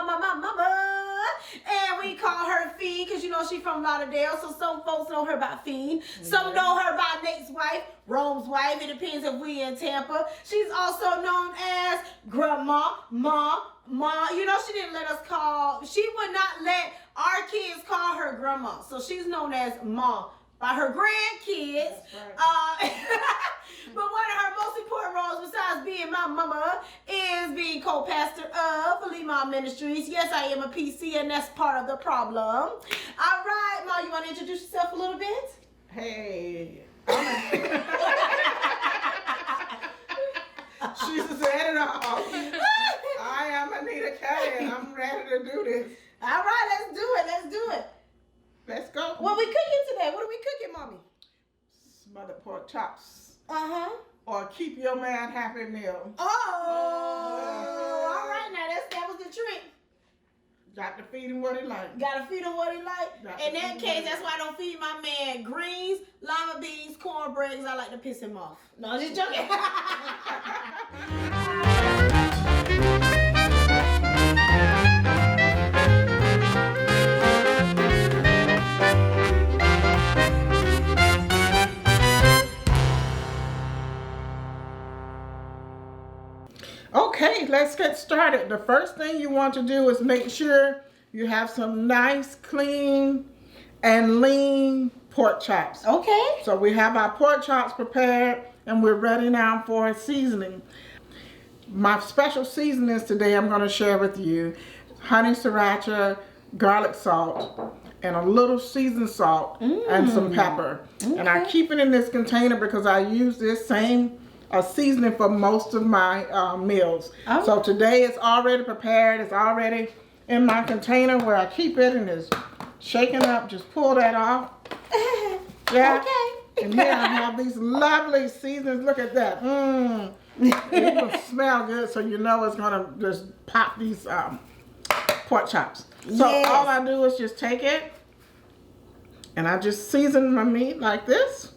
mama. And we call her Fiend because you know she's from Lauderdale. So some folks know her by Fiend. Some know her by Nate's wife, Rome's wife. It depends if we in Tampa. She's also known as Grandma, Ma. You know she didn't let us she would not let our kids call her Grandma. So she's known as Ma by her grandkids. Right. But one of her most important roles, besides being my mama, is being co-pastor of Lima Ministries. Yes, I am a PC, and that's part of the problem. All right, Ma, you want to introduce yourself a little bit? Hey. She said it all. I am Anita Kelly, and I'm ready to do this. All right, let's do it. Let's go. What we cooking today? What are we cooking, Mommy? Smothered pork chops. Uh-huh. Or keep your man happy meal. Oh, all right. Now that was the trick. Got to feed him what he like. Gotta feed him what he like. In that case, that's why I don't feed my man greens, lima beans, cornbread, because I like to piss him off. No, I'm just joking. Okay, let's get started. The first thing you want to do is make sure you have some nice, clean, and lean pork chops. Okay. So we have our pork chops prepared, and we're ready now for seasoning. My special seasonings today I'm going to share with you: honey sriracha, garlic salt, and a little seasoned salt, and some pepper. Okay. And I keep it in this container because I use this same seasoning for most of my meals. Oh. So today it's already prepared. It's already in my container where I keep it, and it's shaken up. Just pull that off. Yeah. Okay. And here I have these lovely seasonings. Look at that. It will smell good, so you know it's gonna just pop these pork chops. So all I do is just take it, and I just season my meat like this.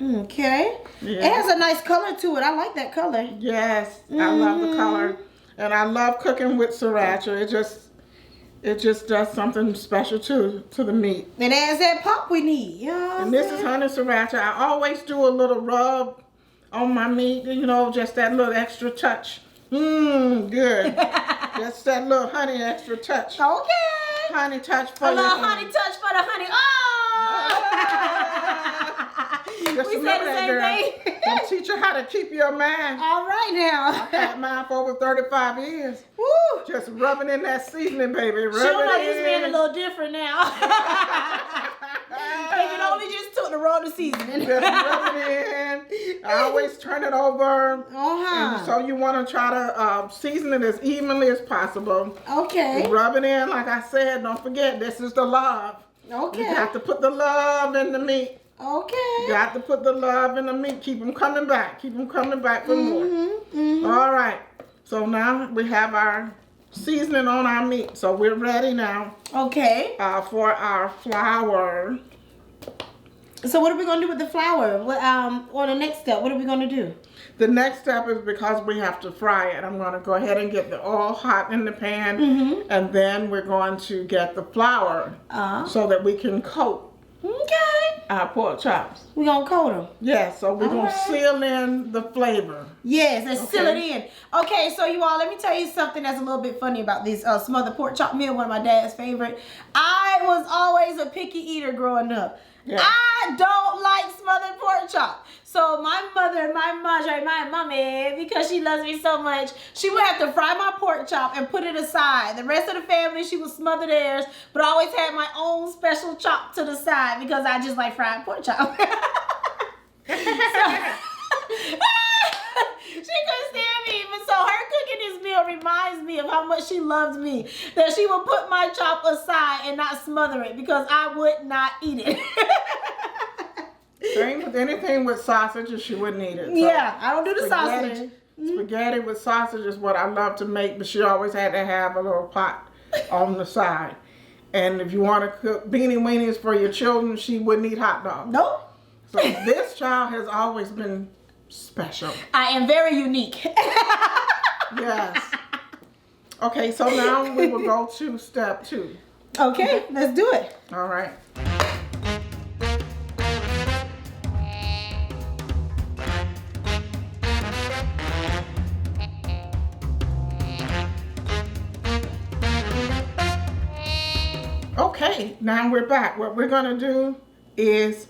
Okay. Yeah. It has a nice color to it. I like that color. Yes, I love the color, and I love cooking with sriracha. It just does something special to the meat. It adds that pop we need. You know and this is honey sriracha. I always do a little rub on my meat. You know, just that little extra touch. Good. Just that little honey extra touch. Okay. Honey touch for a little honey touch for the honey. Just we said the same thing. Don't teach her how to keep your man. All right now. I've had mine for over 35 years. Woo! Just rubbing in that seasoning, baby. She'll know this man a little different now. If it only just took the roll of seasoning. Just rub it in. I always turn it over. And so you want to try to season it as evenly as possible. Okay. Rub it in, like I said. Don't forget, this is the love. Okay. You got to put the love in the meat. Okay. Got to put the love in the meat. Keep them coming back. Keep them coming back for more. All right. So now we have our seasoning on our meat. So we're ready now. Okay. For our flour. So what are we going to do with the flour? Or the next step, what are we going to do? The next step is because we have to fry it. I'm going to go ahead and get the oil hot in the pan. And then we're going to get the flour so that we can coat our pork chops. We're going to coat them. Yes, so we're going to seal in the flavor. Yes, let's seal it in. Okay, so you all, let me tell you something that's a little bit funny about this smothered pork chop meal, one of my dad's favorite. I was always a picky eater growing up. Yeah. I don't like smothered pork chop. So my mother, my mommy, because she loves me so much, she would have to fry my pork chop and put it aside. The rest of the family, she would smother theirs, but I always had my own special chop to the side because I just like fried pork chop. She couldn't stand me, but so her cooking this meal reminds me of how much she loved me. That she would put my chop aside and not smother it because I would not eat it. Same with anything with sausage, she wouldn't eat it. So yeah, I don't do the sausage. Spaghetti with sausage is what I love to make, but she always had to have a little pot on the side. And if you want to cook beanie weenies for your children, she wouldn't eat hot dogs. Nope. So this child has always been special. I am very unique. Yes. Okay, so now we will go to step 2. Okay, let's do it. All right. Okay, now we're back. What we're going to do is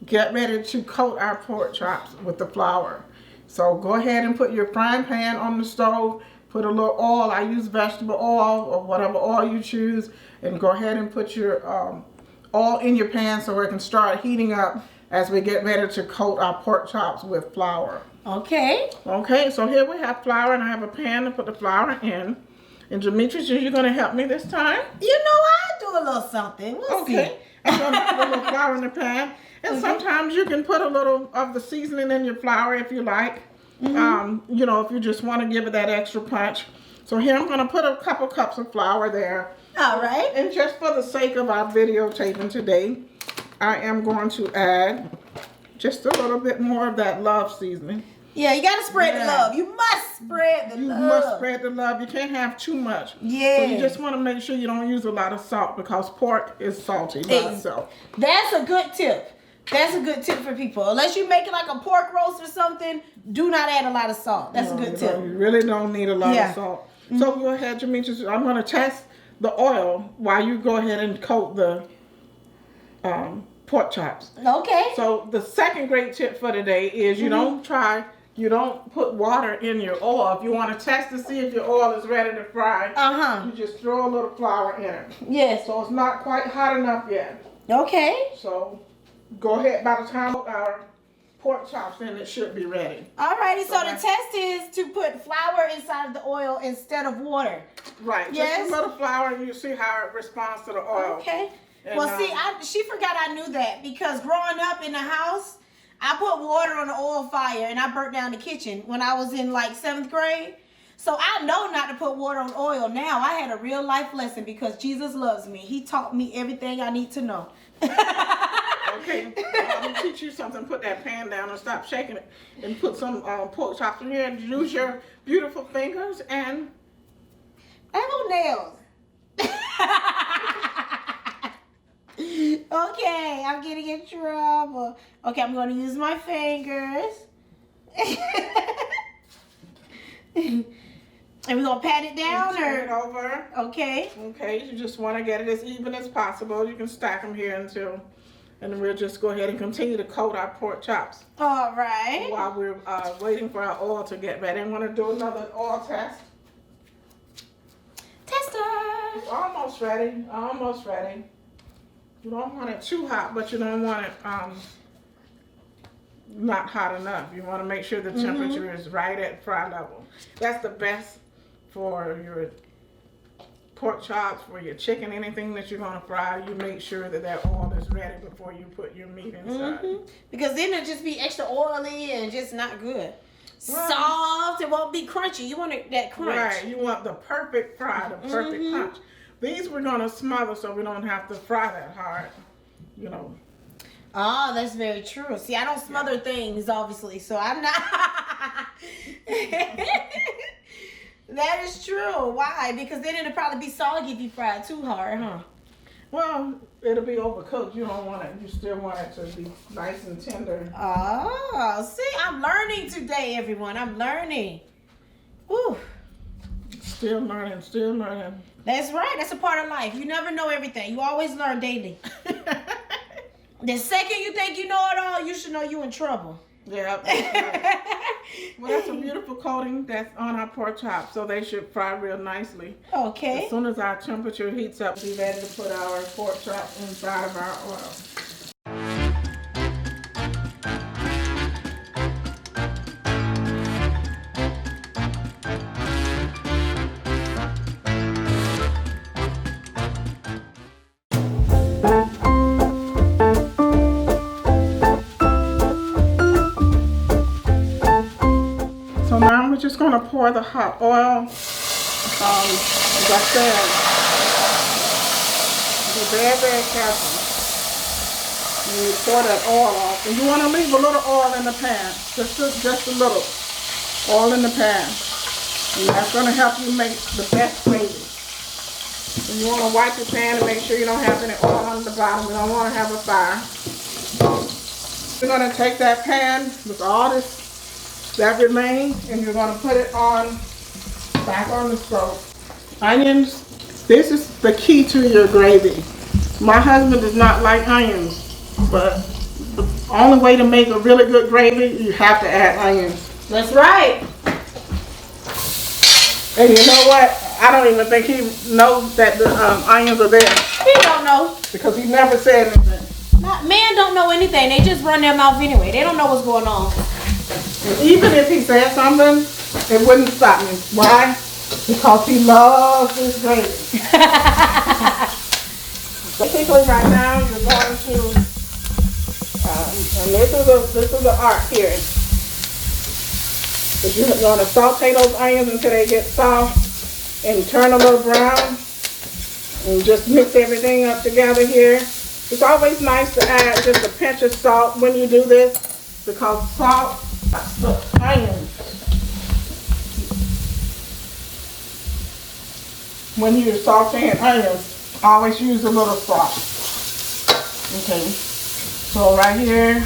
get ready to coat our pork chops with the flour. So go ahead and put your frying pan on the stove. Put a little oil. I use vegetable oil or whatever oil you choose. And go ahead and put your oil in your pan so it can start heating up as we get ready to coat our pork chops with flour. Okay. Okay, so here we have flour, and I have a pan to put the flour in. And Demetrius, are you going to help me this time? You know, I do a little something. We'll Okay. see. I'm going to put a little flour in the pan. And sometimes you can put a little of the seasoning in your flour if you like. You know, if you just want to give it that extra punch. So here I'm going to put a couple cups of flour there. All right. And just for the sake of our videotaping today, I am going to add just a little bit more of that love seasoning. Yeah, you gotta spread the love. You must spread the love. You must spread the love. You can't have too much. Yeah. So you just want to make sure you don't use a lot of salt because pork is salty by itself. That's a good tip. That's a good tip for people. Unless you make it like a pork roast or something, do not add a lot of salt. That's a good tip. You really don't need a lot of salt. So go ahead, Demetrius. I'm going to test the oil while you go ahead and coat the pork chops. Okay. So the second great tip for today is you don't put water in your oil. If you want to test to see if your oil is ready to fry, you just throw a little flour in it. Yes. So it's not quite hot enough yet. Okay. So go ahead. By the time our pork chops in, it should be ready. Alrighty. So the test is to put flour inside of the oil instead of water. Right. Yes. Just a little flour, and you see how it responds to the oil. Okay. And, well, see, she forgot I knew that because growing up in the house, I put water on the oil fire and I burnt down the kitchen when I was in like 7th grade. So I know not to put water on oil now. I had a real life lesson because Jesus loves me. He taught me everything I need to know. Okay, I'm going to teach you something. Put that pan down and stop shaking it. And put some pork chops in here and use your beautiful fingers and... I have no nails. Okay, I'm getting in trouble. Okay, I'm going to use my fingers. And we're going to pat it down turn it over. Okay. Okay, you just want to get it as even as possible. You can stack them here until... And then we'll just go ahead and continue to coat our pork chops. All right. While we're waiting for our oil to get ready. I'm going to do another oil test. Tester. It's almost ready. Almost ready. You don't want it too hot, but you don't want it not hot enough. You want to make sure the temperature is right at fry level. That's the best for your pork chops, for your chicken, anything that you're going to fry. You make sure that that oil is ready before you put your meat inside. Because then it'll just be extra oily and just not good. Soft, it won't be crunchy. You want that crunch. Right, you want the perfect fry, the perfect crunch. These we're going to smother so we don't have to fry that hard, you know. Oh, that's very true. See, I don't smother things, obviously, so I'm not. That is true. Why? Because then it'll probably be soggy if you fry it too hard, huh? Well, it'll be overcooked. You don't want it. You still want it to be nice and tender. Oh, see, I'm learning today, everyone. I'm learning. Whew. Still learning, still learning. That's right. That's a part of life. You never know everything. You always learn daily. The second you think you know it all, you should know you're in trouble. Yeah. That's right. Well, that's a beautiful coating that's on our pork chops, so they should fry real nicely. Okay. As soon as our temperature heats up, we'll be ready to put our pork chops inside of our oil. So now we're just going to pour the hot oil. As I said, be very, very careful. You pour that oil off. And you want to leave a little oil in the pan. Just a little oil in the pan. And that's going to help you make the best gravy. And you want to wipe your pan and make sure you don't have any oil on the bottom. You don't want to have a fire. You're going to take that pan with all this that remains and you're going to put it back on the stove. Onions, this is the key to your gravy. My husband does not like onions, but the only way to make a really good gravy, you have to add onions. That's right. And you know what? I don't even think he knows that the onions are there. He don't know. Because he never said anything. Men don't know anything. They just run their mouth anyway. They don't know what's going on. And even if he said something, it wouldn't stop me. Why? Because he loves this gravy. Particularly right now, you're going to, and this is the art here. But you're going to saute those onions until they get soft and turn a little brown. And just mix everything up together here. It's always nice to add just a pinch of salt when you do this because salt the onions. When you're sauteing onions, always use a little salt. Okay, so right here,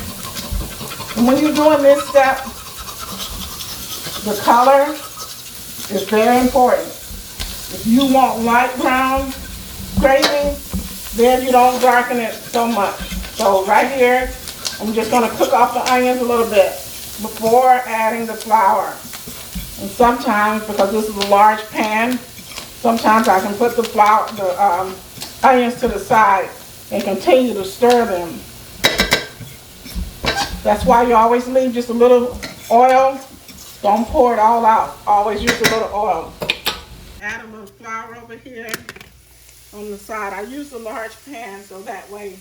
and when you're doing this step, the color is very important. If you want light brown gravy, then you don't darken it so much. So right here, I'm just going to cook off the onions a little bit before adding the flour. And sometimes, because this is a large pan, sometimes I can put the onions to the side and continue to stir them. That's why you always leave just a little oil. Don't pour it all out. Always use a little oil. Add a little flour over here on the side. I use a large pan so that way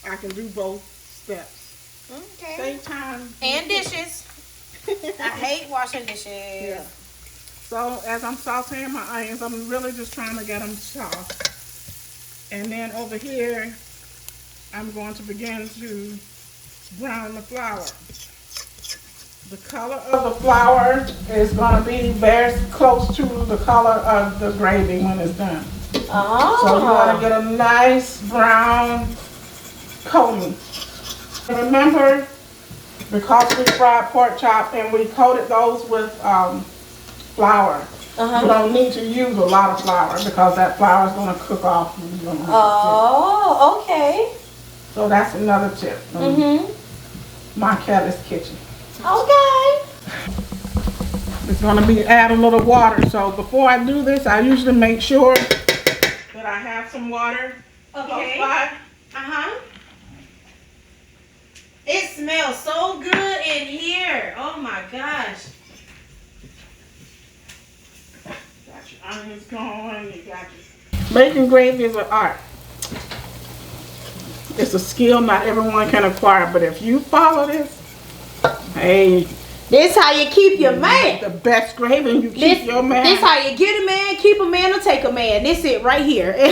I can do both steps. Okay. Same time. And dishes. I hate washing dishes. Yeah. So as I'm sauteing my onions, I'm really just trying to get them soft. And then over here, I'm going to begin to brown the flour. The color of the flour is going to be very close to the color of the gravy when it's done. Oh. So you want to get a nice brown coating. And remember, because we fried pork chop and we coated those with flour, you don't need to use a lot of flour because that flour is going to cook off. Oh, okay. So that's another tip from my Kelly's kitchen. Okay. It's going to be add a little water. So before I do this, I usually make sure that I have some water close by. It smells so good in here. Oh my gosh. Got your onions going. You got your... Making gravy is an art. It's a skill not everyone can acquire, but if you follow this, hey, this how you keep your man. The best gravy, and you keep your man. This how you get a man, keep a man, or take a man. This it right here. Yeah.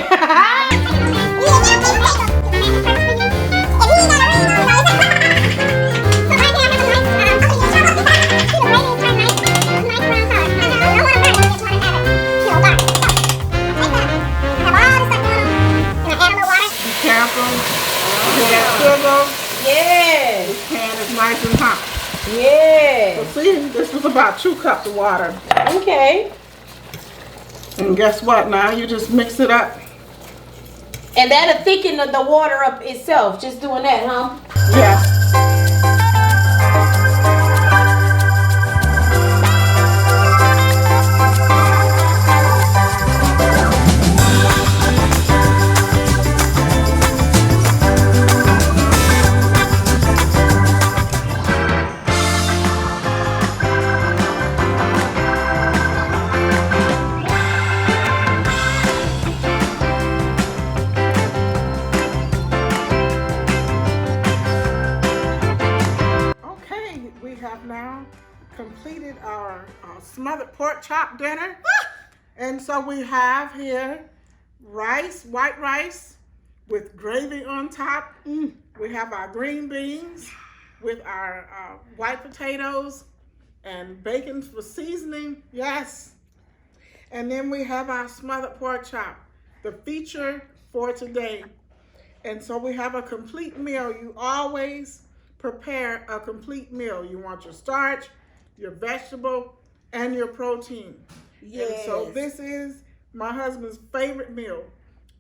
This pan is nice and hot. Yeah. So see, this was about 2 cups of water. Okay. And guess what? Now you just mix it up. And that'll thicken the water up itself. Just doing that, huh? Yeah. Now completed our smothered pork chop dinner. And so we have here rice, white rice with gravy on top. We have our green beans with our white potatoes And bacon for seasoning, yes. And then we have our smothered pork chop, the feature for today. And so we have a complete meal. You always prepare a complete meal. You want your starch, your vegetable, and your protein. Yes. And so this is my husband's favorite meal.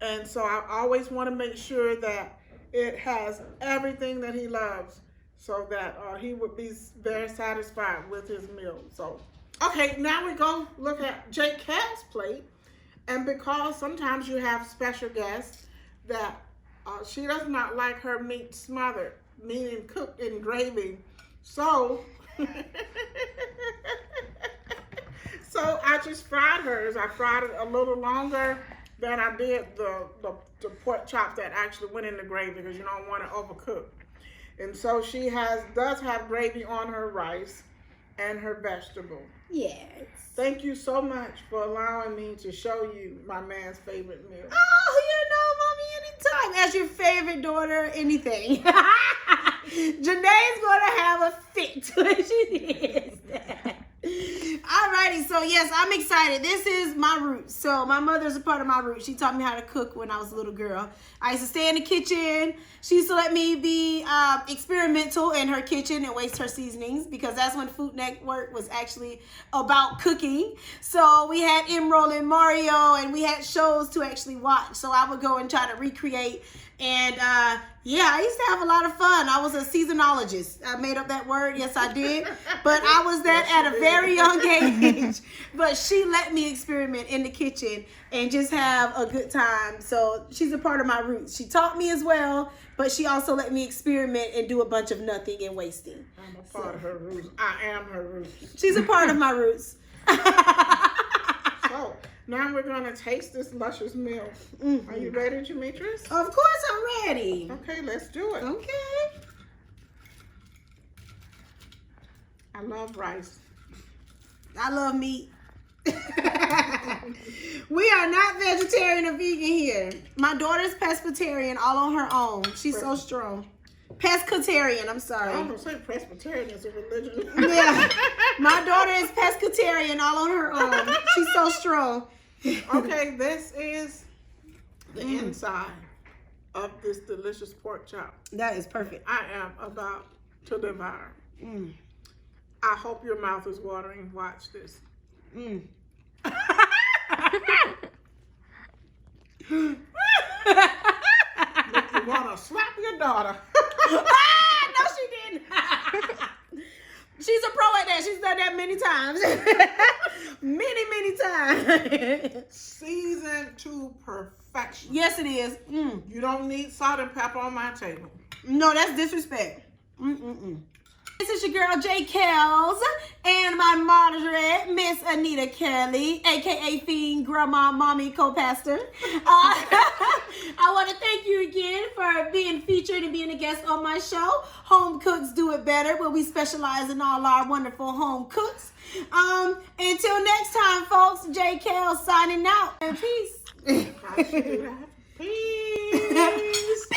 And so I always want to make sure that it has everything that he loves, so that he would be very satisfied with his meal. So, okay, now we go look at Jake Cal's plate. And because sometimes you have special guests that she does not like her meat smothered, meaning cooked in gravy. So, so I just fried hers. I fried it a little longer than I did the pork chop that actually went in the gravy, because you don't want it overcooked. And so she does have gravy on her rice and her vegetable. Yes. Thank you so much for allowing me to show you my man's favorite meal. Oh, you know, Mommy, anytime. As your favorite daughter, anything. Janae's gonna have a fit when she is that. Alrighty, so yes, I'm excited. This is my roots. So my mother's a part of my roots. She taught me how to cook when I was a little girl. I used to stay in the kitchen. She used to let me be experimental in her kitchen and waste her seasonings, because that's when Food Network was actually about cooking. So we had Emerald and Mario, and we had shows to actually watch. So I would go and try to recreate. And yeah, I used to have a lot of fun. I was a seasonologist. I made up that word. Yes, I did. But I was that at a very young age. But she let me experiment in the kitchen and just have a good time. So she's a part of my roots. She taught me as well, but she also let me experiment and do a bunch of nothing and wasting. I'm a part of her roots. I am her roots. She's a part of my roots. So now we're going to taste this luscious meal. Mm-hmm. Are you ready, Demetrius? Of course I'm ready. Okay, let's do it. Okay. I love rice. I love meat. We are not vegetarian or vegan here. My daughter's pescatarian all on her own. She's so strong. Pescatarian, I'm sorry. I don't say Presbyterian is a religion. Yeah. My daughter is pescatarian all on her own. She's so strong. Okay, this is the inside of this delicious pork chop. That is perfect. I am about to devour. I hope your mouth is watering. Watch this. Make you want to slap your daughter. No, she didn't. She's a pro at that. She's done that many times. Many times. Seasoned to perfection. Yes, it is. You don't need salt and pepper on my table. No, that's disrespect. This is your girl, J. Kels, and my moderate, Miss Anita Kelly, a.k.a. Fiend Grandma Mommy Co-Pastor. I want to thank you again for being featured and being a guest on my show, Home Cooks Do It Better, where we specialize in all our wonderful home cooks. Until next time, folks, J. Kels signing out. And peace. Peace. Peace.